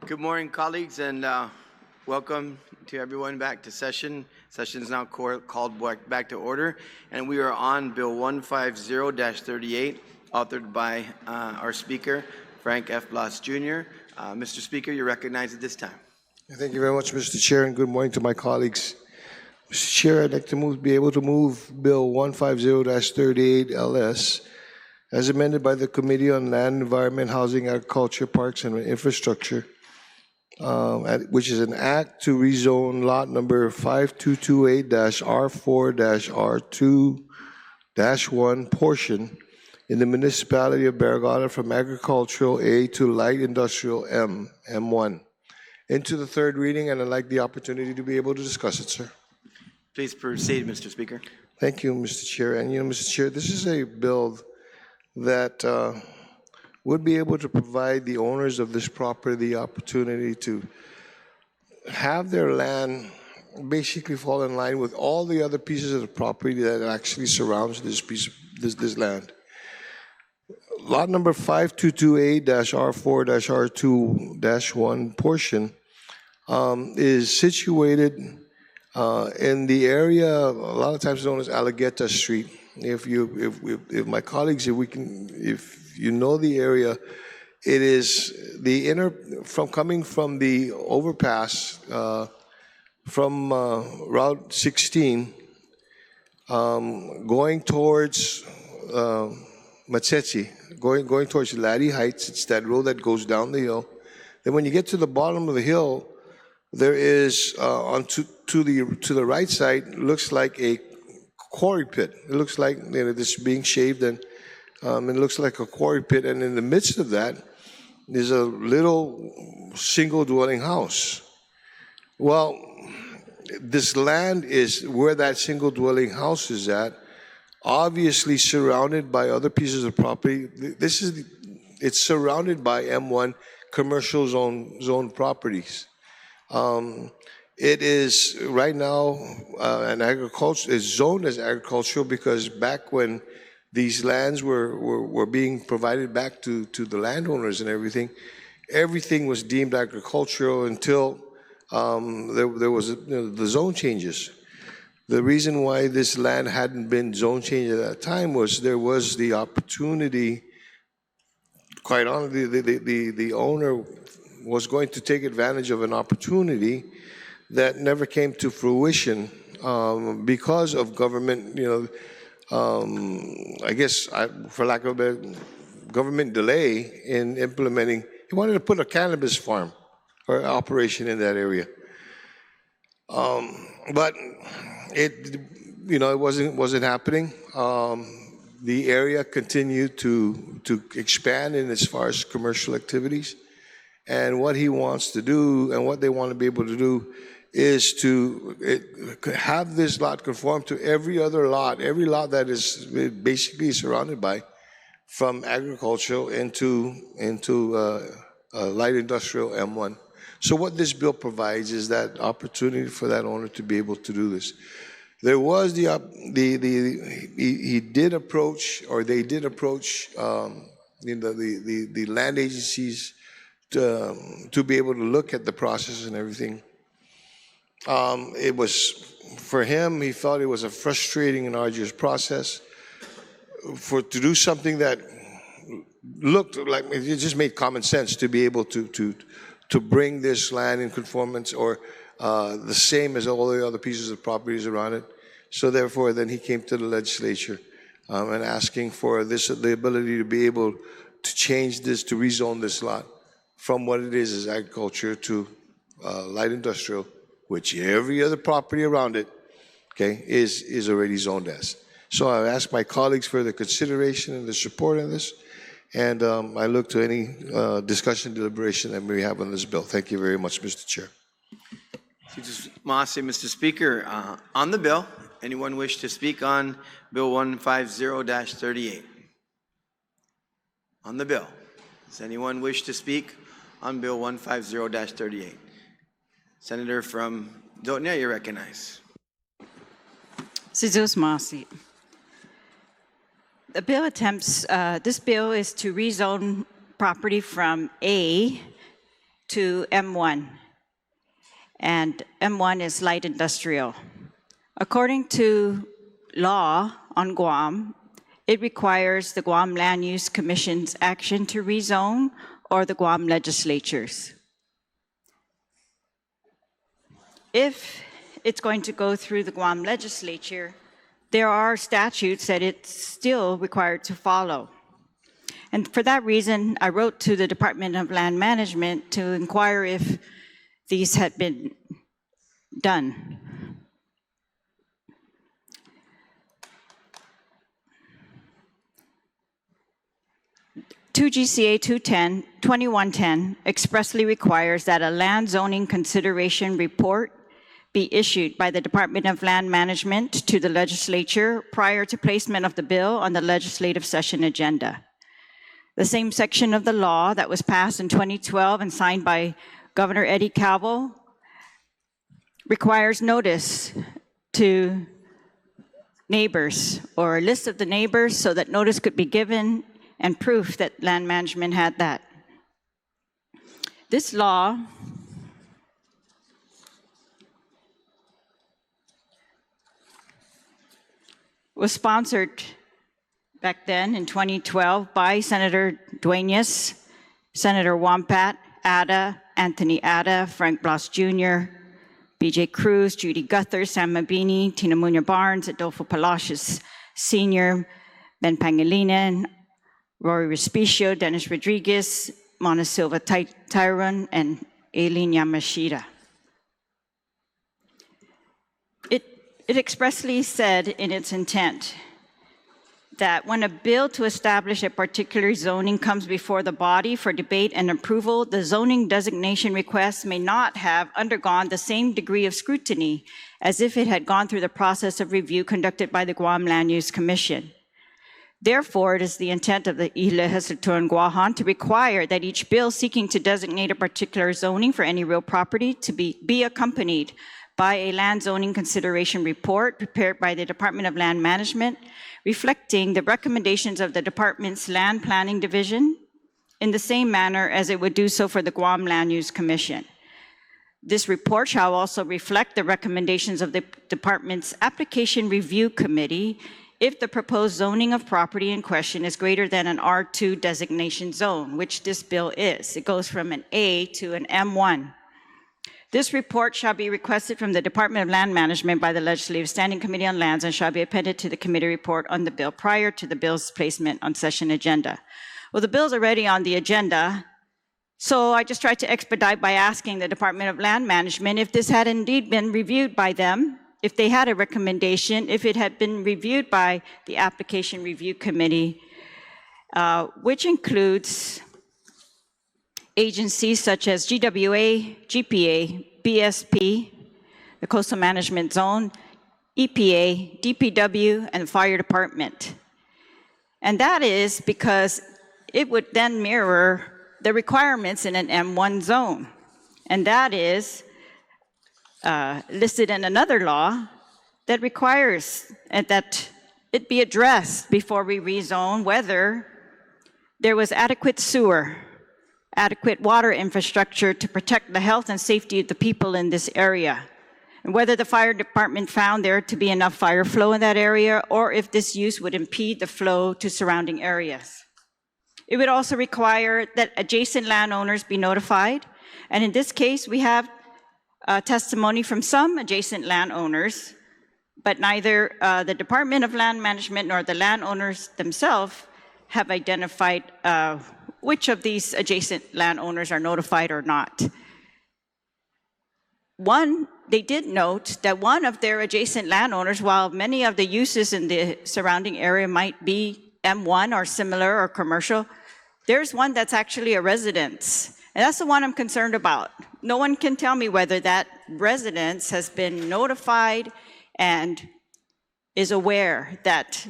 Good morning, colleagues, and welcome to everyone back to session. Session is now called back to order, and we are on Bill 150-38, authored by our speaker, Frank F. Blas Jr. Mr. Speaker, you're recognized at this time. Thank you very much, Mr. Chair, and good morning to my colleagues. Mr. Chair, I'd like to be able to move Bill 150-38 LS as amended by the Committee on Land, Environment, Housing, Agriculture, Parks, and Infrastructure, which is an act to rezone lot number 5228-R4-R2-1 portion in the municipality of Barrigada from agricultural A to light industrial M, M1, into the third reading, and I'd like the opportunity to be able to discuss it, sir. Please proceed, Mr. Speaker. Thank you, Mr. Chair. And Mr. Chair, this is a bill that would be able to provide the owners of this property the opportunity to have their land basically fall in line with all the other pieces of the property that actually surrounds this piece of this land. Lot number 5228-R4-R2-1 portion is situated in the area a lot of times known as Alligator Street. If my colleagues, if you know the area, it is the coming from the overpass from Route 16, going towards Matsetsi, going towards Laddie Heights. It's that road that goes down the hill. Then when you get to the bottom of the hill, there is to the right side looks like a quarry pit. It looks like this being shaved, and it looks like a quarry pit. And in the midst of that is a little single dwelling house. Well, this land is where that single dwelling house is at, obviously surrounded by other pieces of property. It's surrounded by M1 commercial zone properties. It is right now it's zoned as agricultural because back when these lands were being provided back to the landowners and everything was deemed agricultural until there was the zone changes. The reason why this land hadn't been zone changed at that time was there was the opportunity. Quite honestly, the owner was going to take advantage of an opportunity that never came to fruition because of government, I guess, for lack of a better, government delay in implementing. He wanted to put a cannabis farm or operation in that area, but it wasn't happening. The area continued to expand in as far as commercial activities. And what he wants to do and what they want to be able to do is to have this lot conform to every other lot, every lot that is basically surrounded by, from agricultural into light industrial M1. So what this bill provides is that opportunity for that owner to be able to do this. There was they did approach the land agencies to be able to look at the process and everything. It was, for him, he felt it was a frustrating and arduous process to do something that looked like it just made common sense to be able to bring this land in conformance or the same as all the other pieces of properties around it. So therefore, then he came to the legislature and asking for the ability to be able to change this, to rezone this lot from what it is as agriculture to light industrial, which every other property around it, is already zoned as. So I ask my colleagues for the consideration and the support on this, and I look to any discussion, deliberation that we have on this bill. Thank you very much, Mr. Chair. Mr. Speaker, on the bill, anyone wish to speak on Bill 150-38? On the bill, does anyone wish to speak on Bill 150-38? Senator from Dotnia, you recognize. Sizos Masi. The bill attempts, this bill is to rezone property from A to M1, and M1 is light industrial. According to law on Guam, it requires the Guam Land Use Commission's action to rezone or the Guam Legislature's. If it's going to go through the Guam Legislature, there are statutes that it's still required to follow. And for that reason, I wrote to the Department of Land Management to inquire if these had been done. GCA 2110 expressly requires that a land zoning consideration report be issued by the Department of Land Management to the legislature prior to placement of the bill on the legislative session agenda. The same section of the law that was passed in 2012 and signed by Governor Eddie Calvo requires notice to neighbors or a list of the neighbors so that notice could be given and proof that land management had that. This law was sponsored back then in 2012 by Senator Duenas, Senator Wampat, Ada, Anthony Ada, Frank Bloss Jr., BJ Cruz, Judy Guthers, Sam Mabini, Tina Munoz Barnes, Adolfo Palacios Sr., Ben Pangilinan, Rory Respicio, Dennis Rodriguez, Mona Silva Tyrone, and Aileen Yamashita. It expressly said in its intent that when a bill to establish a particular zoning comes before the body for debate and approval, the zoning designation request may not have undergone the same degree of scrutiny as if it had gone through the process of review conducted by the Guam Land Use Commission. Therefore, it is the intent of the Legislature in Guahan to require that each bill seeking to designate a particular zoning for any real property to be accompanied by a land zoning consideration report prepared by the Department of Land Management, reflecting the recommendations of the department's Land Planning Division in the same manner as it would do so for the Guam Land Use Commission. This report shall also reflect the recommendations of the department's Application Review Committee if the proposed zoning of property in question is greater than an R2 designation zone, which this bill is. It goes from an A to an M1. This report shall be requested from the Department of Land Management by the Legislative Standing Committee on Lands and shall be appended to the committee report on the bill prior to the bill's placement on session agenda. Well, the bill's already on the agenda, so I just tried to expedite by asking the Department of Land Management if this had indeed been reviewed by them, if they had a recommendation, if it had been reviewed by the Application Review Committee, which includes agencies such as GWA, GPA, BSP, the Coastal Management Zone, EPA, DPW, and Fire Department. And that is because it would then mirror the requirements in an M1 zone. And that is listed in another law that requires that it be addressed before we rezone whether there was adequate sewer, adequate water infrastructure to protect the health and safety of the people in this area, and whether the fire department found there to be enough fire flow in that area, or if this use would impede the flow to surrounding areas. It would also require that adjacent landowners be notified, and in this case, we have testimony from some adjacent landowners, but neither the Department of Land Management nor the landowners themselves have identified which of these adjacent landowners are notified or not. They did note that one of their adjacent landowners, while many of the uses in the surrounding area might be M1 or similar or commercial, there's one that's actually a residence. And that's the one I'm concerned about. No one can tell me whether that residence has been notified and is aware that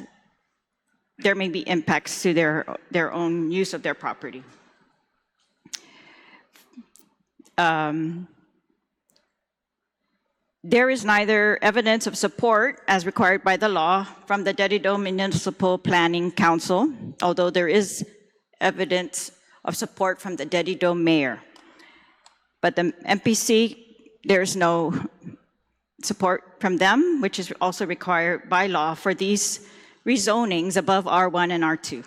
there may be impacts to their own use of their property. There is neither evidence of support, as required by the law, from the Dedido Municipal Planning Council, although there is evidence of support from the Dedido mayor. But the MPC, there's no support from them, which is also required by law for these rezonings above R1 and R2.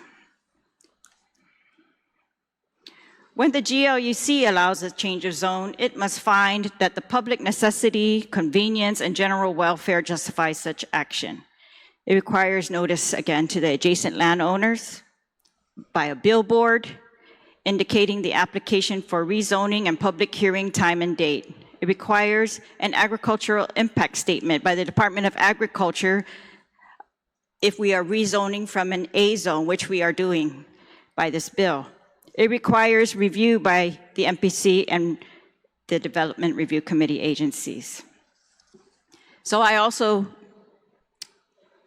When the GLUC allows a change of zone, it must find that the public necessity, convenience, and general welfare justify such action. It requires notice, again, to the adjacent landowners by a billboard indicating the application for rezoning and public hearing time and date. It requires an agricultural impact statement by the Department of Agriculture if we are rezoning from an A zone, which we are doing by this bill. It requires review by the MPC and the Development Review Committee agencies. So I also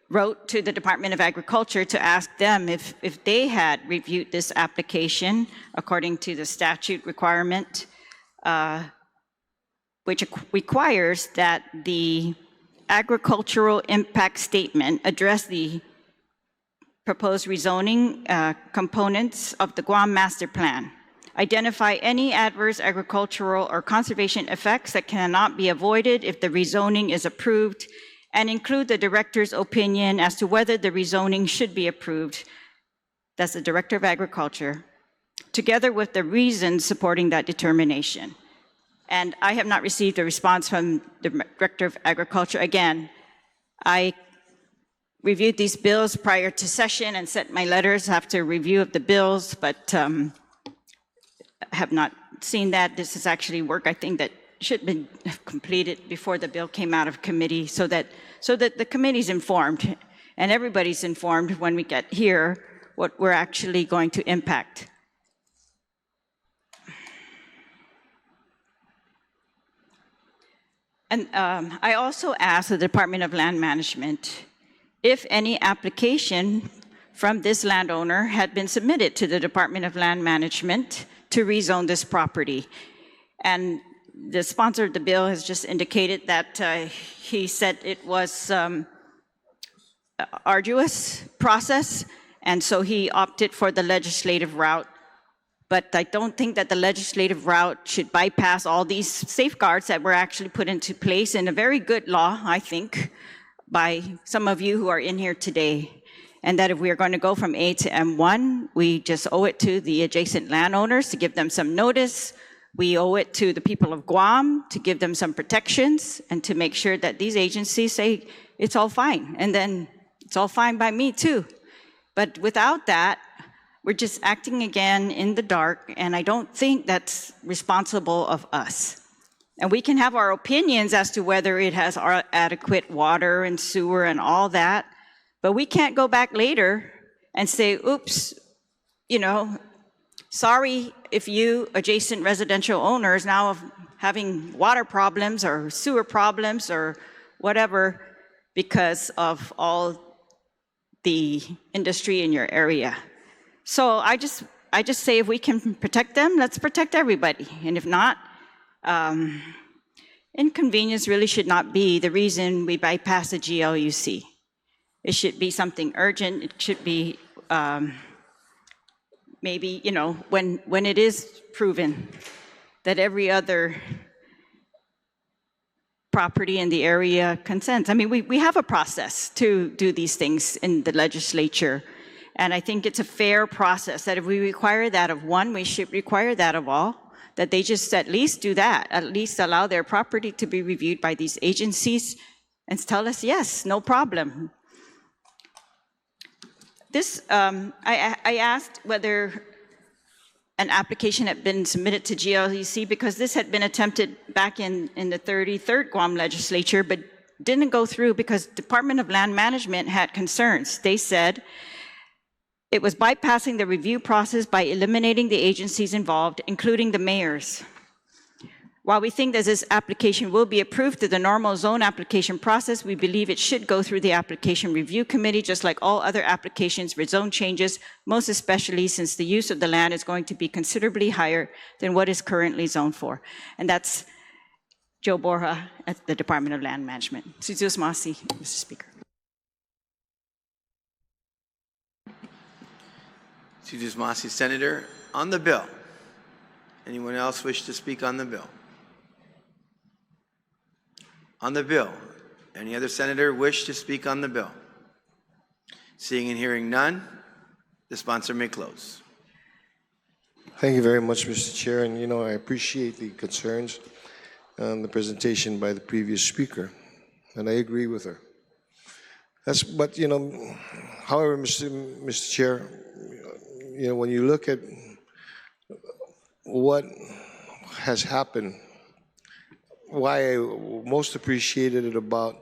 wrote to the Department of Agriculture to ask them if they had reviewed this application according to the statute requirement, which requires that the agricultural impact statement address the proposed rezoning components of the Guam Master Plan, identify any adverse agricultural or conservation effects that cannot be avoided if the rezoning is approved, and include the director's opinion as to whether the rezoning should be approved. That's the Director of Agriculture, together with the reasons supporting that determination. And I have not received a response from the Director of Agriculture. Again, I reviewed these bills prior to session and sent my letters after review of the bills, but have not seen that. This is actually work I think that should have been completed before the bill came out of committee so that the committee's informed and everybody's informed when we get here what we're actually going to impact. And I also asked the Department of Land Management if any application from this landowner had been submitted to the Department of Land Management to rezone this property. And the sponsor of the bill has just indicated that he said it was an arduous process, and so he opted for the legislative route. But I don't think that the legislative route should bypass all these safeguards that were actually put into place in a very good law, I think, by some of you who are in here today. And that if we are going to go from A to M1, we just owe it to the adjacent landowners to give them some notice. We owe it to the people of Guam to give them some protections and to make sure that these agencies say it's all fine. And then it's all fine by me too. But without that, we're just acting again in the dark, and I don't think that's responsible of us. And we can have our opinions as to whether it has adequate water and sewer and all that, but we can't go back later and say, oops, sorry if you adjacent residential owners now having water problems or sewer problems or whatever because of all the industry in your area. So I just say if we can protect them, let's protect everybody. And if not, inconvenience really should not be the reason we bypass the GLUC. It should be something urgent. It should be maybe, when it is proven that every other property in the area consents. I mean, we have a process to do these things in the legislature. And I think it's a fair process that if we require that of one, we should require that of all, that they just at least do that, at least allow their property to be reviewed by these agencies and tell us, yes, no problem. This, I asked whether an application had been submitted to GLEC because this had been attempted back in the 33rd Guam Legislature, but didn't go through because Department of Land Management had concerns. They said it was bypassing the review process by eliminating the agencies involved, including the mayors. While we think that this application will be approved through the normal zone application process, we believe it should go through the application review committee, just like all other applications for zone changes, most especially since the use of the land is going to be considerably higher than what is currently zoned for. And that's Joe Borja at the Department of Land Management. Suzus Masi, Mr. Speaker. Suzus Masi, Senator, on the bill. Anyone else wish to speak on the bill? on the bill? Any other senator wish to speak on the bill? Seeing and hearing none, the sponsor may close. Thank you very much, Mr. Chair. And, I appreciate the concerns and the presentation by the previous speaker, and I agree with her. But, however, Mr. Chair, when you look at what has happened, why I most appreciated it about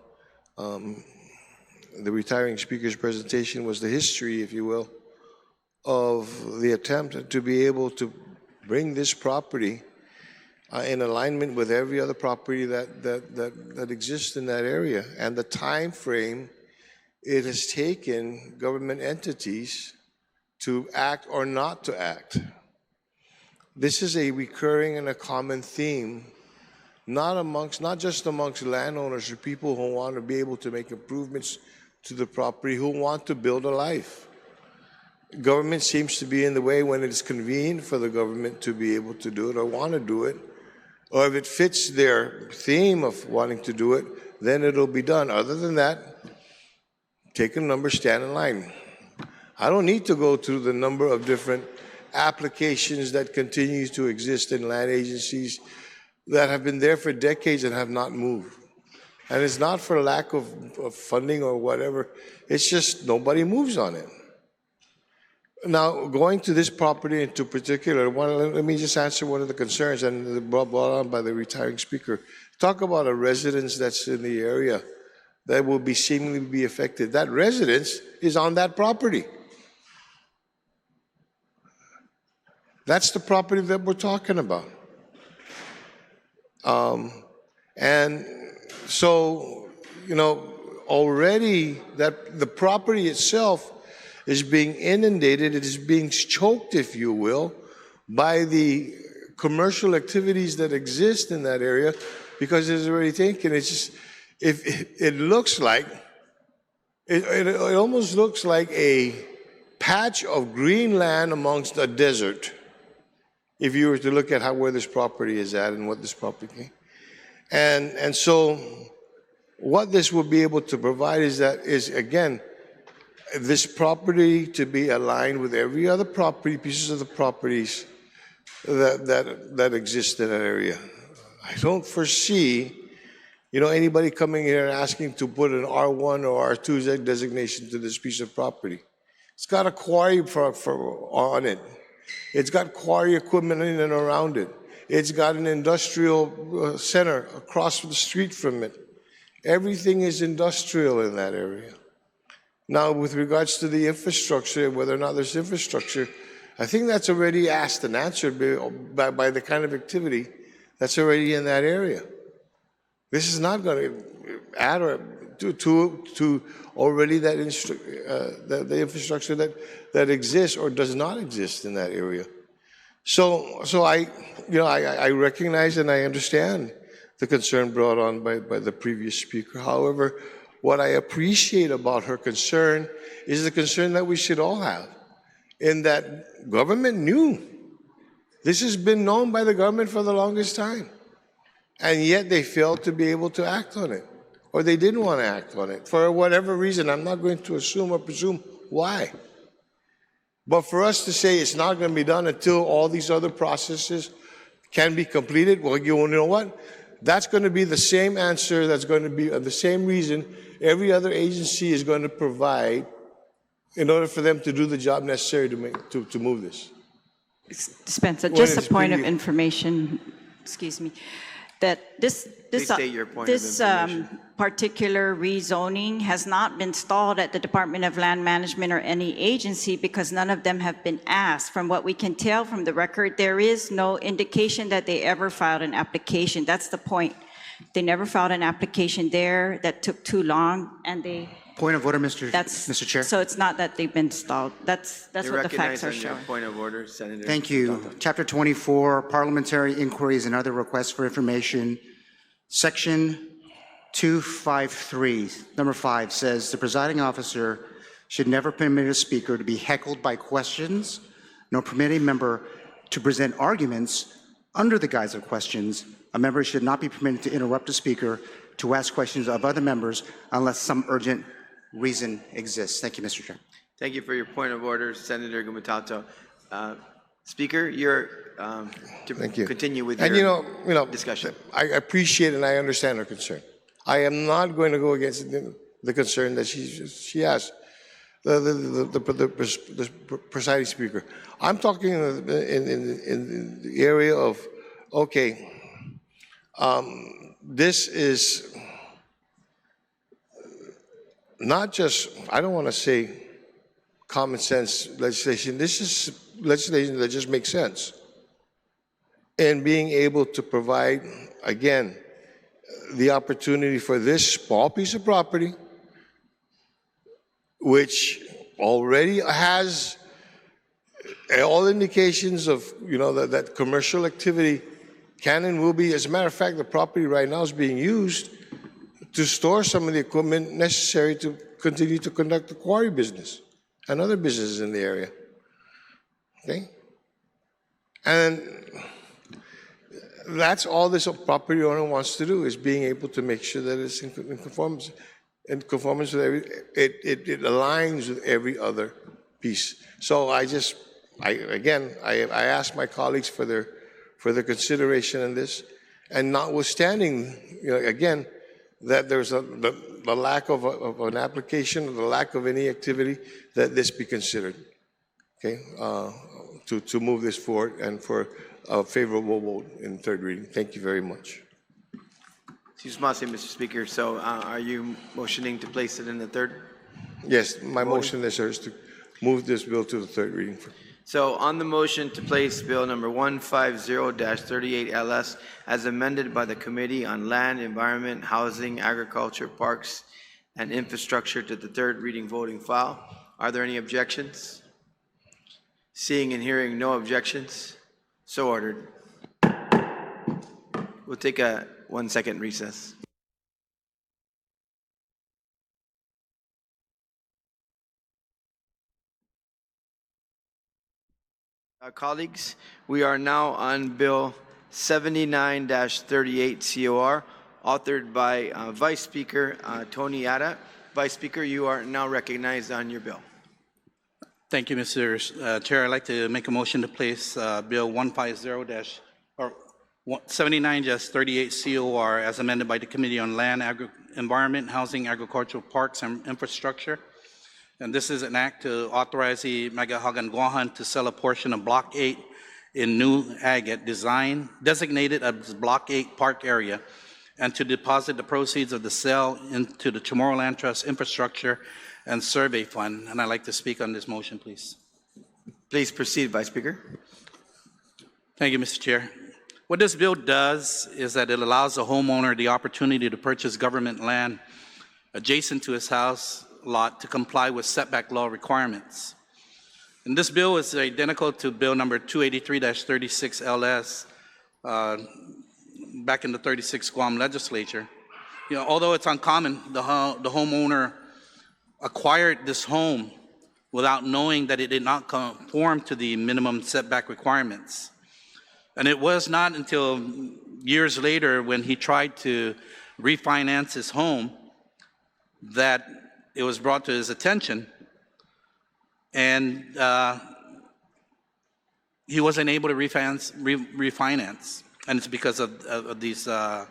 the retiring speaker's presentation was the history, if you will, of the attempt to be able to bring this property in alignment with every other property that exists in that area, and the time frame it has taken government entities to act or not to act. This is a recurring and a common theme, not just amongst landowners or people who want to be able to make improvements to the property, who want to build a life. Government seems to be in the way when it's convenient for the government to be able to do it or want to do it, or if it fits their theme of wanting to do it, then it'll be done. Other than that, take a number, stand in line. I don't need to go through the number of different applications that continue to exist in land agencies that have been there for decades and have not moved. And it's not for lack of funding or whatever, it's just nobody moves on it. Now, going to this property in particular, let me just answer one of the concerns and brought on by the retiring speaker. Talk about a residence that's in the area that will be seemingly be affected. That residence is on that property. That's the property that we're talking about. And so, already that the property itself is being inundated, it is being choked, if you will, by the commercial activities that exist in that area because it's already taken. It's just, it looks like, it almost looks like a patch of green land amongst a desert, if you were to look at where this property is at and what this property can. And so what this will be able to provide is again, this property to be aligned with every other property, pieces of the properties that exist in that area. I don't foresee, anybody coming here and asking to put an R1 or R2 designation to this piece of property. It's got a quarry on it. It's got quarry equipment in and around it. It's got an industrial center across the street from it. Everything is industrial in that area. Now, with regards to the infrastructure, whether or not there's infrastructure, I think that's already asked and answered by the kind of activity that's already in that area. This is not going to add or to already the infrastructure that exists or does not exist in that area. So I recognize and I understand the concern brought on by the previous speaker. However, what I appreciate about her concern is the concern that we should all have, in that government knew. This has been known by the government for the longest time, and yet they failed to be able to act on it, or they didn't want to act on it for whatever reason. I'm not going to assume or presume why. But for us to say it's not going to be done until all these other processes can be completed, well, you know what? That's going to be the same answer, that's going to be the same reason every other agency is going to provide in order for them to do the job necessary to move this. Spencer, just a point of information, excuse me, that this particular rezoning has not been stalled at the Department of Land Management or any agency because none of them have been asked. From what we can tell from the record, there is no indication that they ever filed an application. That's the point. They never filed an application there. That took too long, and they... Point of order, Mr. Chair. So it's not that they've been stalled. That's what the facts are showing. Point of order, Senator. Thank you. Chapter 24, Parliamentary Inquiries and Other Requests for Information. Section 253, number 5 says the presiding officer should never permit a speaker to be heckled by questions, nor permit a member to present arguments under the guise of questions. A member should not be permitted to interrupt a speaker to ask questions of other members unless some urgent reason exists. Thank you, Mr. Chair. Thank you for your point of order, Senator Gumatato. Speaker, you're to Thank you. continue with And your discussion. I appreciate and I understand her concern. I am not going to go against the concern that she has. The presiding speaker. I'm talking in the area of, okay, this is not just, I don't want to say common sense legislation. This is legislation that just makes sense. And being able to provide, again, the opportunity for this small piece of property, which already has all indications of, that commercial activity can and will be. As a matter of fact, the property right now is being used to store some of the equipment necessary to continue to conduct the quarry business and other businesses in the area. Okay? And that's all this property owner wants to do, is being able to make sure that it's in conformance with it aligns with every other piece. So I ask my colleagues for their consideration in this, and notwithstanding, again, that there's the lack of an application, the lack of any activity, that this be considered, okay, to move this forward and for a favorable vote in third reading. Thank you very much. Excuse me, Mr. Speaker. So are you motioning to place it in the third? Yes, my motion is to move this bill to the third reading. So on the motion to place Bill number 150-38 LS as amended by the Committee on Land, Environment, Housing, Agriculture, Parks, and Infrastructure to the third reading voting file, are there any objections? Seeing and hearing no objections, so ordered. We'll take a 1-second recess. Colleagues, we are now on Bill 79-38 COR, authored by Vice Speaker Tony Ada. Vice Speaker, you are now recognized on your bill. Thank you, Mr. Chair. I'd like to make a motion to place Bill 79-38 COR as amended by the Committee on Land, Environment, Housing, Agricultural, Parks, and Infrastructure. And this is an act to authorize the Magahagan to sell a portion of Block 8 in New Agate designated as Block 8 Park Area, and to deposit the proceeds of the sale into the Chamorro Land Trust Infrastructure and Survey Fund. And I'd like to speak on this motion, please. Please proceed, Vice Speaker. Thank you, Mr. Chair. What this bill does is that it allows the homeowner the opportunity to purchase government land adjacent to his house lot to comply with setback law requirements. And this bill is identical to Bill number 283-36 LS back in the 36th Guam Legislature. Although it's uncommon, the homeowner acquired this home without knowing that it did not conform to the minimum setback requirements. And it was not until years later when he tried to refinance his home that it was brought to his attention, and he wasn't able to refinance. And it's because of these the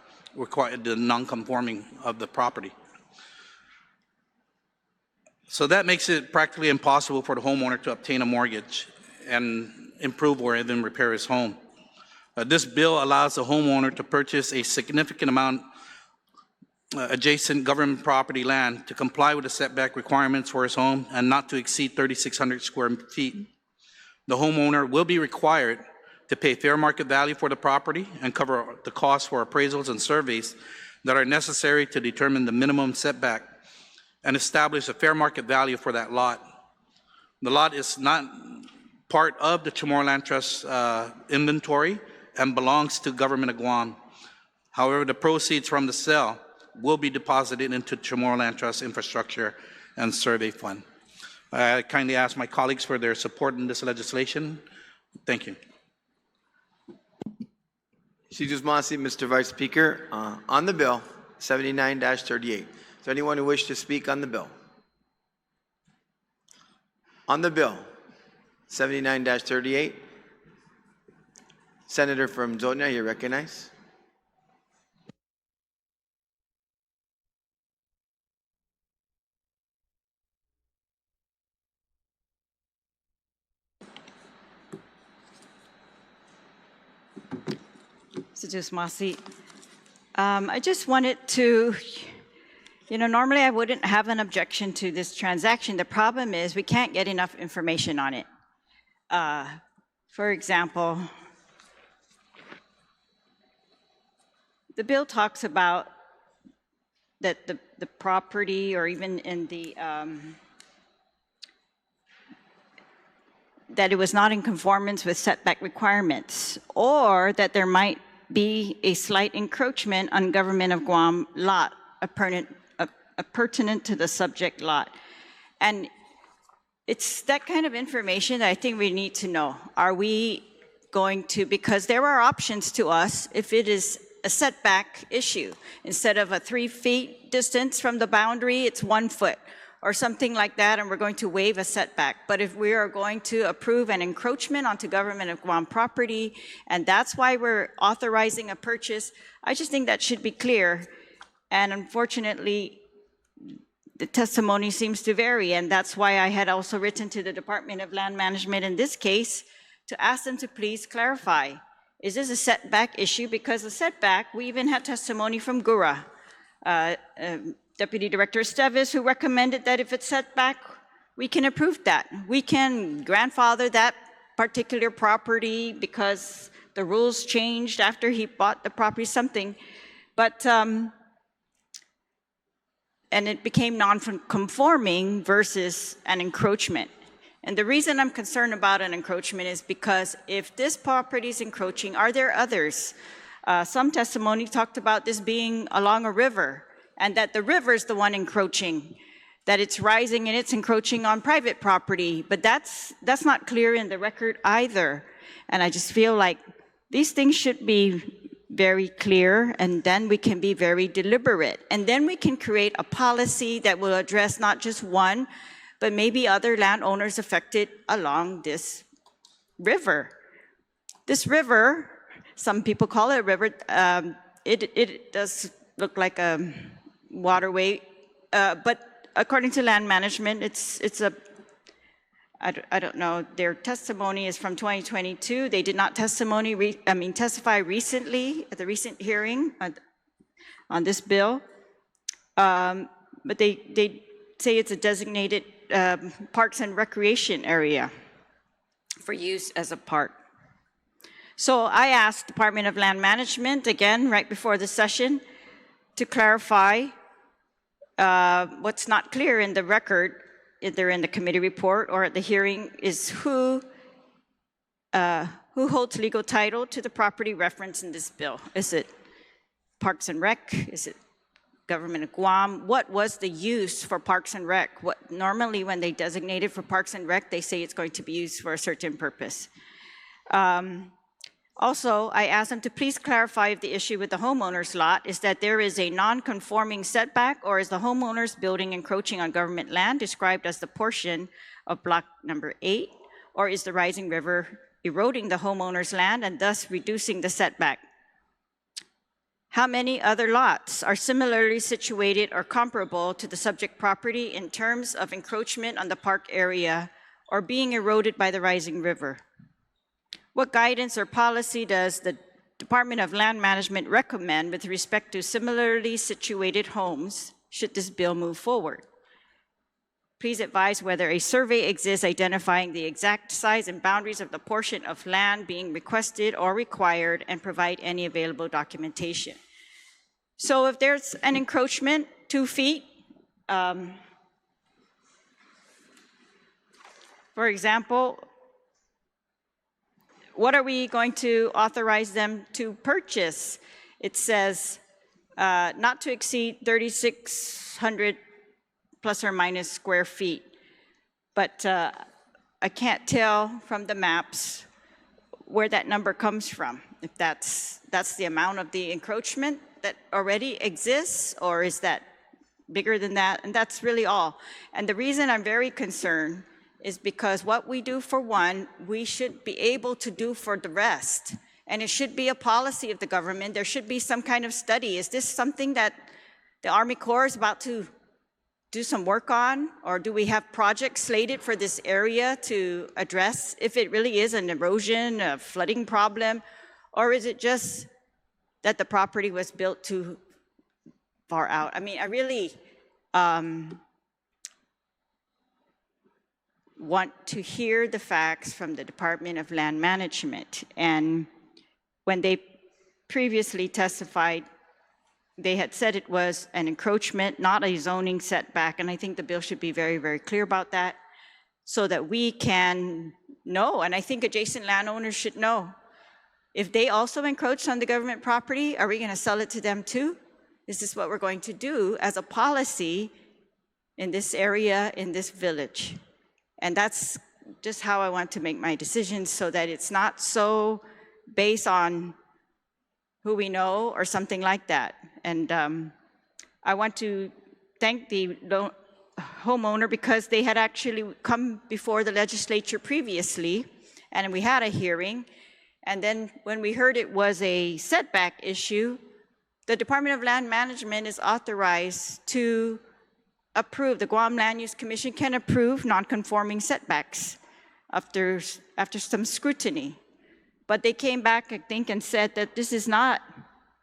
non-conforming of the property. So that makes it practically impossible for the homeowner to obtain a mortgage and improve or even repair his home. This bill allows the homeowner to purchase a significant amount adjacent government property land to comply with the setback requirements for his home and not to exceed 3,600 square feet. The homeowner will be required to pay fair market value for the property and cover the costs for appraisals and surveys that are necessary to determine the minimum setback and establish a fair market value for that lot. The lot is not part of the Chamorro Land Trust inventory and belongs to Government of Guam. However, the proceeds from the sale will be deposited into Chamorro Land Trust Infrastructure and Survey Fund. I kindly ask my colleagues for their support in this legislation. Thank you. Mr. Vice Speaker, on the bill, 79-38. Is there anyone who wishes to speak on the bill? On the bill, 79-38. Senator from Zona, you recognize? Seduce Masi. I just wanted to, normally I wouldn't have an objection to this transaction. The problem is we can't get enough information on it. For example, the bill talks about that the property, or even in the, that it was not in conformance with setback requirements, or that there might be a slight encroachment on government of Guam lot, pertinent to the subject lot. And it's that kind of information that I think we need to know. Are we going to, because there are options to us if it is a setback issue. Instead of a 3 feet distance from the boundary, it's 1 foot or something like that, and we're going to waive a setback. But if we are going to approve an encroachment onto government of Guam property, and that's why we're authorizing a purchase, I just think that should be clear. And unfortunately, the testimony seems to vary, and that's why I had also written to the Department of Land Management in this case to ask them to please clarify. Is this a setback issue? Because the setback, we even had testimony from GURA, Deputy Director Esteves, who recommended that if it's setback, we can approve that. We can grandfather that particular property because the rules changed after he bought the property, something. But, and it became non-conforming versus an encroachment. And the reason I'm concerned about an encroachment is because if this property is encroaching, are there others? Some testimony talked about this being along a river, and that the river is the one encroaching, that it's rising and it's encroaching on private property. But that's not clear in the record either. And I just feel like these things should be very clear, and then we can be very deliberate. And then we can create a policy that will address not just one, but maybe other landowners affected along this river. This river, some people call it a river, it does look like a waterway, but according to land management, it's a, I don't know, their testimony is from 2022. They did not testify recently at the recent hearing on this bill, but they say it's a designated parks and recreation area for use as a park. So I asked Department of Land Management, again, right before the session, to clarify what's not clear in the record, either in the committee report or at the hearing, is who holds legal title to the property referenced in this bill. Is it Parks and Rec? Is it Government of Guam? What was the use for Parks and Rec? Normally when they designate it for Parks and Rec, they say it's going to be used for a certain purpose. Also, I asked them to please clarify if the issue with the homeowner's lot is that there is a non-conforming setback, or is the homeowner's building encroaching on government land described as the portion of block number 8, or is the rising river eroding the homeowner's land and thus reducing the setback? How many other lots are similarly situated or comparable to the subject property in terms of encroachment on the park area or being eroded by the rising river? What guidance or policy does the Department of Land Management recommend with respect to similarly situated homes should this bill move forward? Please advise whether a survey exists identifying the exact size and boundaries of the portion of land being requested or required, and provide any available documentation. So if there's an encroachment, 2 feet, for example, what are we going to authorize them to purchase? It says not to exceed 3,600 plus or minus square feet. But I can't tell from the maps where that number comes from. If that's the amount of the encroachment, that already exists, or is that bigger than that? And that's really all. And the reason I'm very concerned is because what we do for one, we should be able to do for the rest. And it should be a policy of the government. There should be some kind of study. Is this something that the Army Corps is about to do some work on? Or do we have projects slated for this area to address if it really is an erosion, a flooding problem? Or is it just that the property was built too far out? I mean, I really want to hear the facts from the Department of Land Management. And when they previously testified, they had said it was an encroachment, not a zoning setback. And I think the bill should be very, very clear about that so that we can know, and I think adjacent landowners should know, if they also encroach on the government property, are we going to sell it to them too? Is this what we're going to do as a policy in this area, in this village? And that's just how I want to make my decisions, so that it's not so based on who we know or something like that. And I want to thank the homeowner because they had actually come before the legislature previously, and we had a hearing. And then when we heard it was a setback issue, the Department of Land Management is authorized to approve, the Guam Land Use Commission can approve non-conforming setbacks after some scrutiny. But they came back, I think, and said that this is not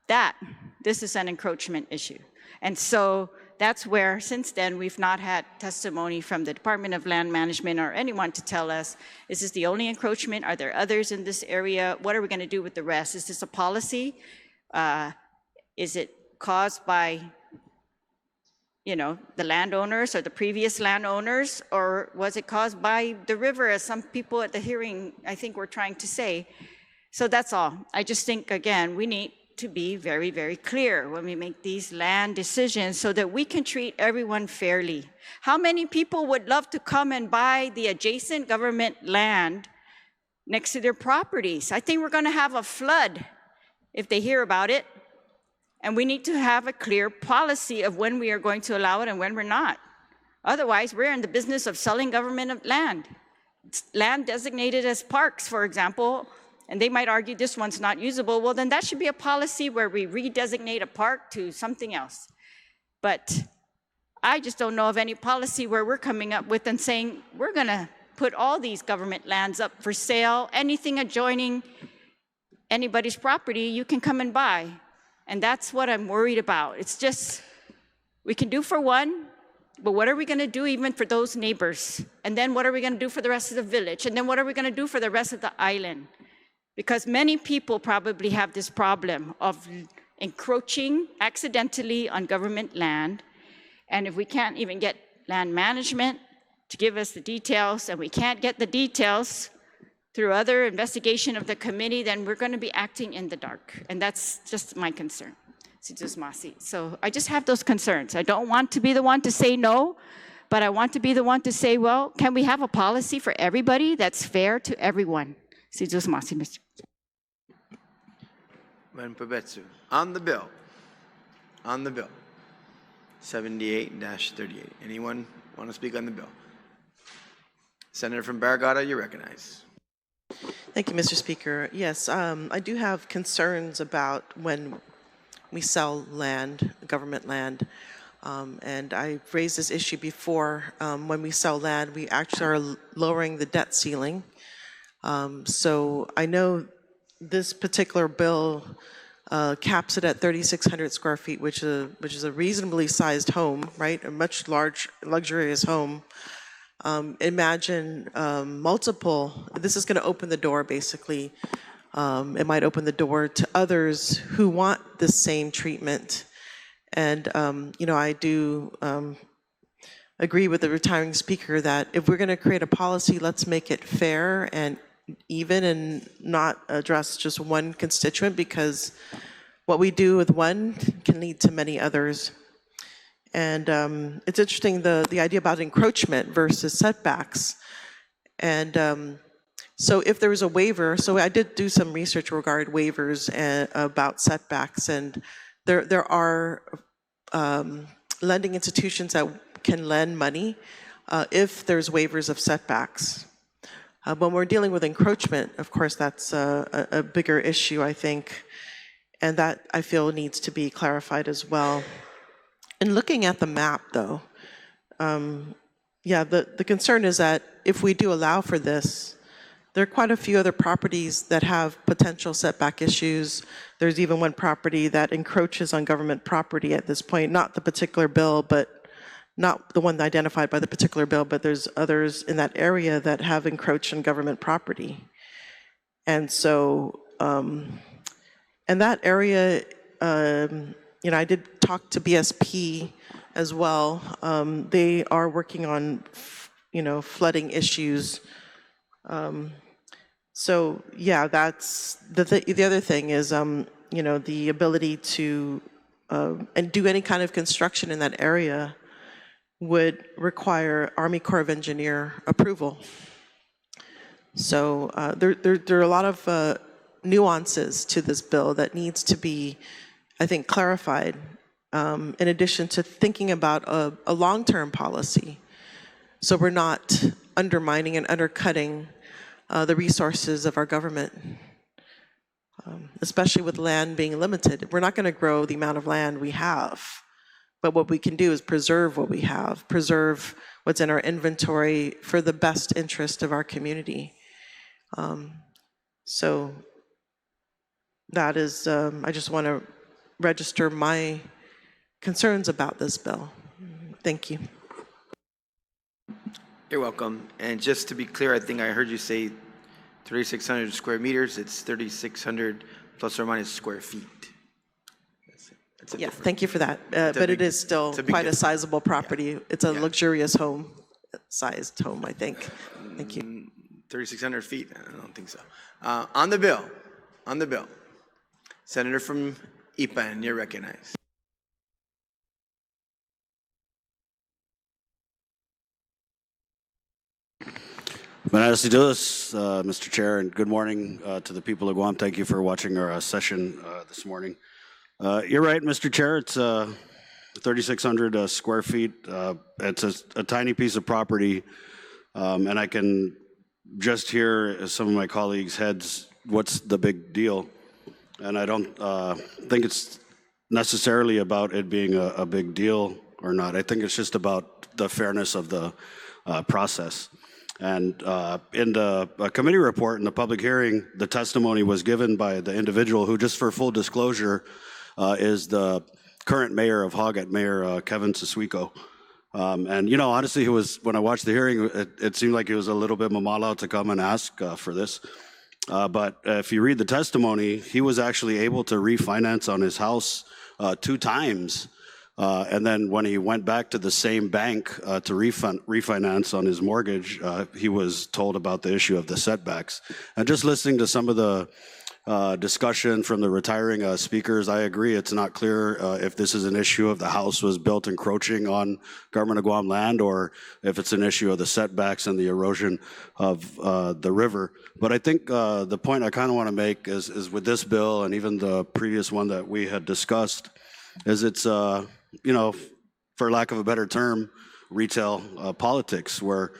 that. This is an encroachment issue. And so that's where, since then, we've not had testimony from the Department of Land Management or anyone to tell us, is this the only encroachment? Are there others in this area? What are we going to do with the rest? Is this a policy? Is it caused by, you know, the landowners or the previous landowners, or was it caused by the river, as some people at the hearing, I think, were trying to say? So that's all. I just think, again, we need to be very, very clear when we make these land decisions so that we can treat everyone fairly. How many people would love to come and buy the adjacent government land next to their properties? I think we're going to have a flood if they hear about it. And we need to have a clear policy of when we are going to allow it and when we're not. Otherwise, we're in the business of selling government land. It's land designated as parks, for example, and they might argue this one's not usable. Well, then that should be a policy where we redesignate a park to something else. But I just don't know of any policy where we're coming up with and saying, we're going to put all these government lands up for sale. Anything adjoining anybody's property, you can come and buy. And that's what I'm worried about. It's just, we can do for one, but what are we going to do even for those neighbors? And then what are we going to do for the rest of the village? And then what are we going to do for the rest of the island? Because many people probably have this problem of encroaching accidentally on government land. And if we can't even get land management to give us the details, and we can't get the details through other investigation of the committee, then we're going to be acting in the dark. And that's just my concern. So I just have those concerns. I don't want to be the one to say no, but I want to be the one to say, well, can we have a policy for everybody that's fair to everyone? Mr. Madam Pabetsu, on the bill, 78-38. Anyone want to speak on the bill? Senator from Barragata, you recognize. Thank you, Mr. Speaker. Yes, I do have concerns about when we sell land, government land, and I've raised this issue before. When we sell land, we actually are lowering the debt ceiling. So I know this particular bill caps it at 3,600 square feet, which is a reasonably sized home, right? A much luxurious home. Imagine multiple, this is going to open the door basically. It might open the door to others who want the same treatment. And, you know, I do agree with the retiring speaker that if we're going to create a policy, let's make it fair and even and not address just one constituent, because what we do with one can lead to many others. And it's interesting, the idea about encroachment versus setbacks. And so if there was a waiver, so I did do some research regarding waivers and about setbacks, and there are lending institutions that can lend money if there's waivers of setbacks. When we're dealing with encroachment, of course, that's a bigger issue, I think, and that I feel needs to be clarified as well. In looking at the map, though, yeah, the concern is that if we do allow for this, there are quite a few other properties that have potential setback issues. There's even one property that encroaches on government property at this point, not the particular bill, but not the one identified by the particular bill, but there's others in that area that have encroached on government property. And so, and that area, you know, I did talk to BSP as well. They are working on, you know, flooding issues. So yeah, that's the other thing is, you know, the ability to and do any kind of construction in that area would require Army Corps of Engineer approval. So there are a lot of nuances to this bill that needs to be, I think, clarified, in addition to thinking about a long-term policy. So we're not undermining and undercutting the resources of our government, especially with land being limited. We're not going to grow the amount of land we have, but what we can do is preserve what we have, preserve what's in our inventory for the best interest of our community. So that is, I just want to register my concerns about this bill. Thank you. You're welcome. And just to be clear, I think I heard you say 3,600 square meters. It's 3,600 plus or minus square feet. That's a Yeah, difference. thank you for that. But it is still it's a big quite a difference. sizable property. It's a Yeah. luxurious home, sized home, I think. Thank you. 3,600 feet? I don't think so. On the bill, Senator from Ipan, you're recognized. Buenas tardes, Mr. Chair, and good morning to the people of Guam. Thank you for watching our session this morning. You're right, Mr. Chair. It's 3,600 square feet. It's a tiny piece of property, and I can just hear some of my colleagues' heads, what's the big deal? And I don't think it's necessarily about it being a big deal or not. I think it's just about the fairness of the process. And in the committee report, in the public hearing, the testimony was given by the individual who, just for full disclosure, is the current mayor of Hoggett, Mayor Kevin Siswico. And, you know, honestly, when I watched the hearing, it seemed like he was a little bit mamala to come and ask for this. But if you read the testimony, he was actually able to refinance on his house 2 times. And then when he went back to the same bank to refinance on his mortgage, he was told about the issue of the setbacks. And just listening to some of the discussion from the retiring speakers, I agree it's not clear if this is an issue of the house was built encroaching on Government of Guam land or if it's an issue of the setbacks and the erosion of the river. But I think the point I kind of want to make is with this bill and even the previous one that we had discussed is it's, you know, for lack of a better term, retail politics where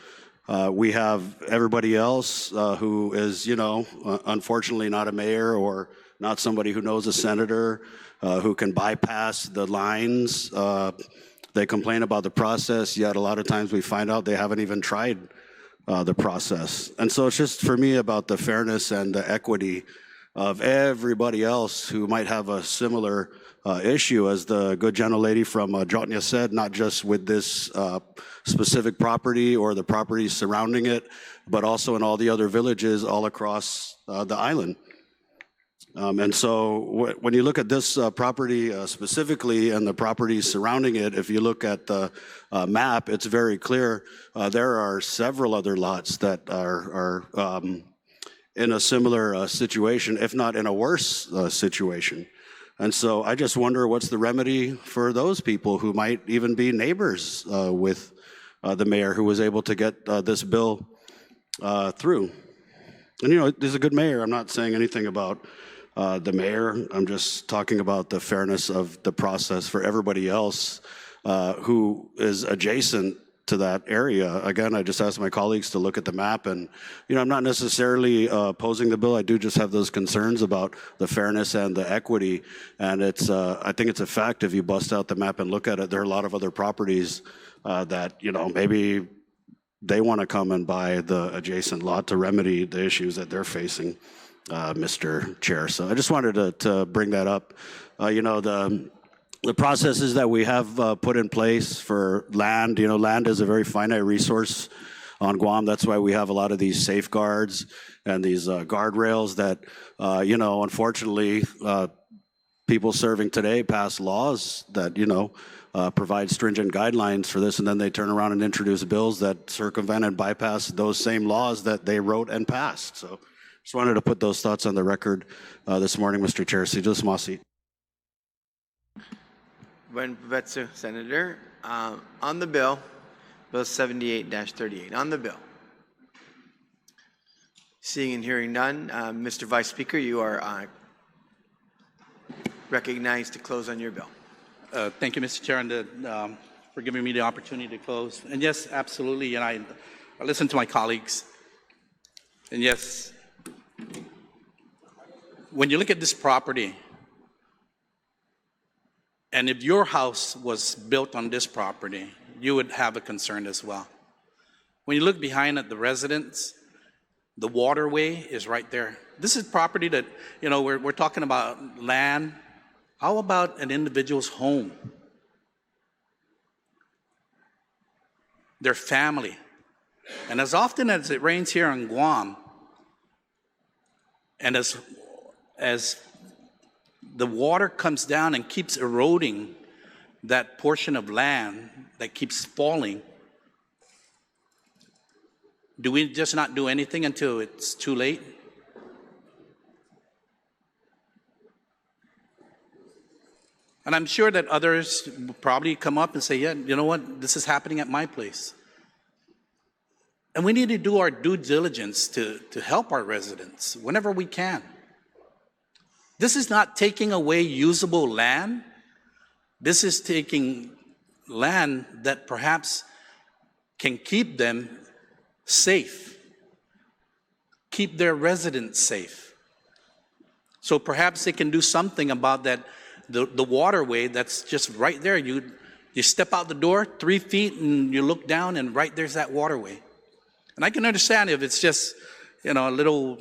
we have everybody else who is, you know, unfortunately not a mayor or not somebody who knows a senator who can bypass the lines. They complain about the process, yet a lot of times we find out they haven't even tried the process. And so it's just for me about the fairness and the equity of everybody else who might have a similar issue, as the good gentlelady from Jotnia said, not just with this specific property or the properties surrounding it, but also in all the other villages all across the island. And so when you look at this property specifically and the properties surrounding it, if you look at the map, it's very clear there are several other lots that are in a similar situation, if not in a worse situation. And so I just wonder what's the remedy for those people who might even be neighbors with the mayor who was able to get this bill through. And, you know, he's a good mayor. I'm not saying anything about the mayor. I'm just talking about the fairness of the process for everybody else who is adjacent to that area. Again, I just asked my colleagues to look at the map, and I'm not necessarily opposing the bill. I do just have those concerns about the fairness and the equity, and I think it's a fact if you bust out the map and look at it, there are a lot of other properties that maybe they want to come and buy the adjacent lot to remedy the issues that they're facing, Mr. Chair. So I just wanted to bring that up. The processes that we have put in place for land, land is a very finite resource on Guam. That's why we have a lot of these safeguards and these guardrails that, unfortunately, people serving today pass laws that, provide stringent guidelines for this, and then they turn around and introduce bills that circumvent and bypass those same laws that they wrote and passed. So just wanted to put those thoughts on the record this morning, Mr. Chair. Sijus Masi. Buen provecho, Senator. On the bill, Bill 78-38. On the bill. Seeing and hearing none, Mr. Vice Speaker, you are recognized to close on your bill. Thank you, Mr. Chair, and for giving me the opportunity to close. And yes, absolutely, and I listened to my colleagues. And yes, when you look at this property, and if your house was built on this property, you would have a concern as well. When you look behind at the residence, the waterway is right there. This is property that, we're talking about land. How about an individual's home? Their family. And as often as it rains here in Guam, and as the water comes down and keeps eroding that portion of land that keeps falling, do we just not do anything until it's too late? And I'm sure that others will probably come up and say, yeah, you know what, this is happening at my place. And we need to do our due diligence to help our residents whenever we can. This is not taking away usable land. This is taking land that perhaps can keep them safe, keep their residents safe. So perhaps they can do something about that, the waterway that's just right there. You step out the door 3 feet and you look down and right there's that waterway. And I can understand if it's just, a little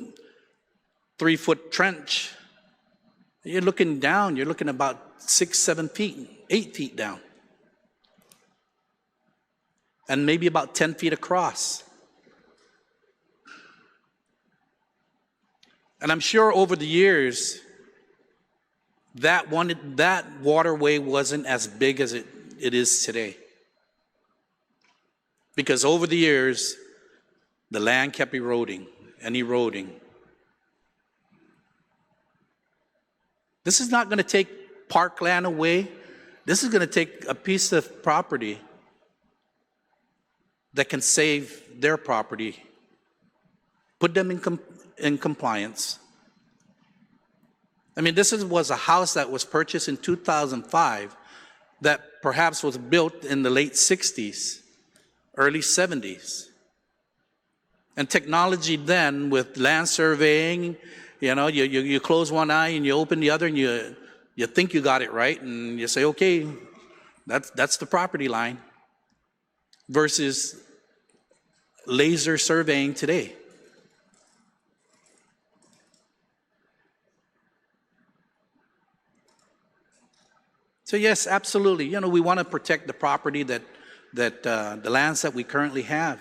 3-foot trench. You're looking down, you're looking about 6, 7 feet, 8 feet down. And maybe about 10 feet across. And I'm sure over the years, that waterway wasn't as big as it is today. Because over the years, the land kept eroding and eroding. This is not going to take parkland away. This is going to take a piece of property that can save their property, put them in compliance. I mean, this was a house that was purchased in 2005 that perhaps was built in the late 60s, early 70s. And technology then with land surveying, you close one eye and you open the other and you think you got it right and you say, okay, that's the property line, versus laser surveying today. So yes, absolutely. We want to protect the property that the lands that we currently have.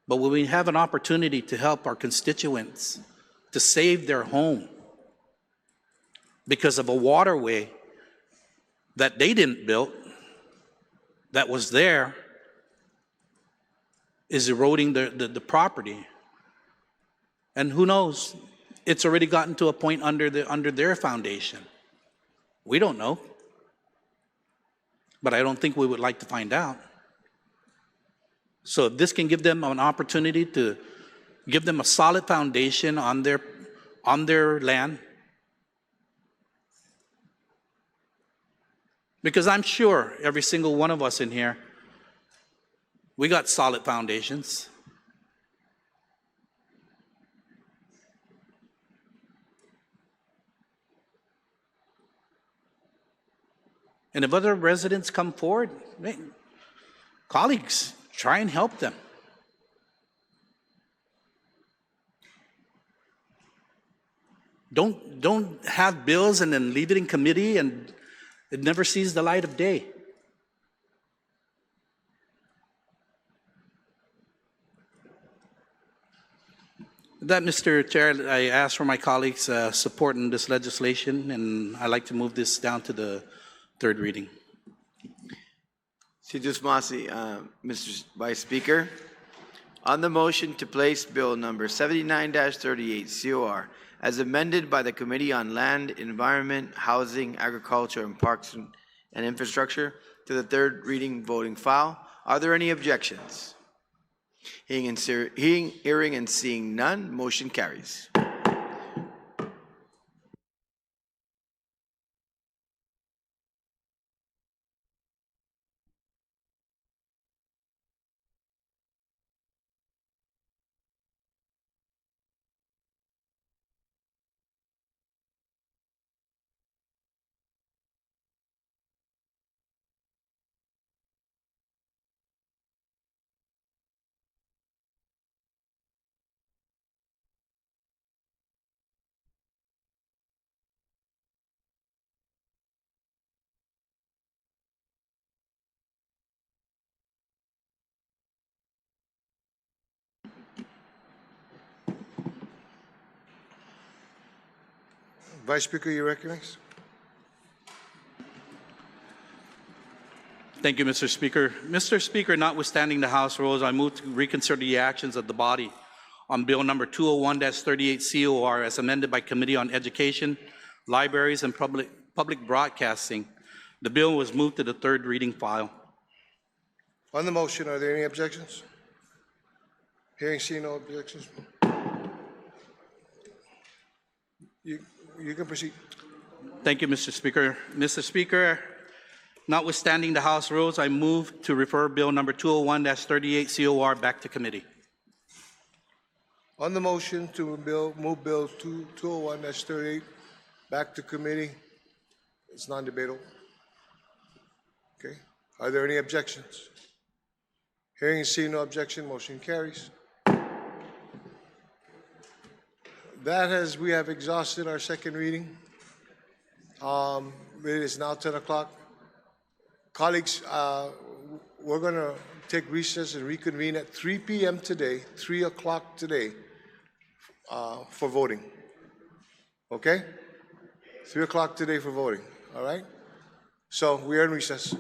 But when we have an opportunity to help our constituents to save their home because of a waterway that they didn't build, that was there, is eroding the property. And who knows, it's already gotten to a point under their foundation. We don't know. But I don't think we would like to find out. So if this can give them an opportunity to give them a solid foundation on their land, Because I'm sure every single one of us in here, we got solid foundations. And if other residents come forward, hey, colleagues, try and help them. Don't have bills and then leave it in committee and it never sees the light of day. With that, Mr. Chair, I ask for my colleagues' support in this legislation, and I'd like to move this down to the third reading. Si Dusmasi, Mr. Vice Speaker, on the motion to place Bill number 79-38 COR as amended by the Committee on Land, Environment, Housing, Agriculture, and Parks and Infrastructure to the third reading voting file, are there any objections? Hearing and seeing none, motion carries. Vice Speaker, you recognize? Thank you, Mr. Speaker. Mr. Speaker, notwithstanding the House rules, I move to reconsider the actions of the body on Bill number 201-38 COR as amended by Committee on Education, Libraries, and Public Broadcasting. The bill was moved to the third reading file. On the motion, are there any objections? Hearing, seeing no objections. You can proceed. Thank you, Mr. Speaker. Mr. Speaker, notwithstanding the House rules, I move to refer Bill number 201-38 COR back to committee. On the motion to move Bill 201-38 back to committee, it's non-debatable. Okay. Are there any objections? Hearing and seeing no objection, motion carries. We have exhausted our second reading. It is now 10 o'clock. Colleagues, we're going to take recess and reconvene at 3 p.m. today, 3 o'clock today, for voting. Okay? 3 o'clock today for voting. All right? So we are in recess.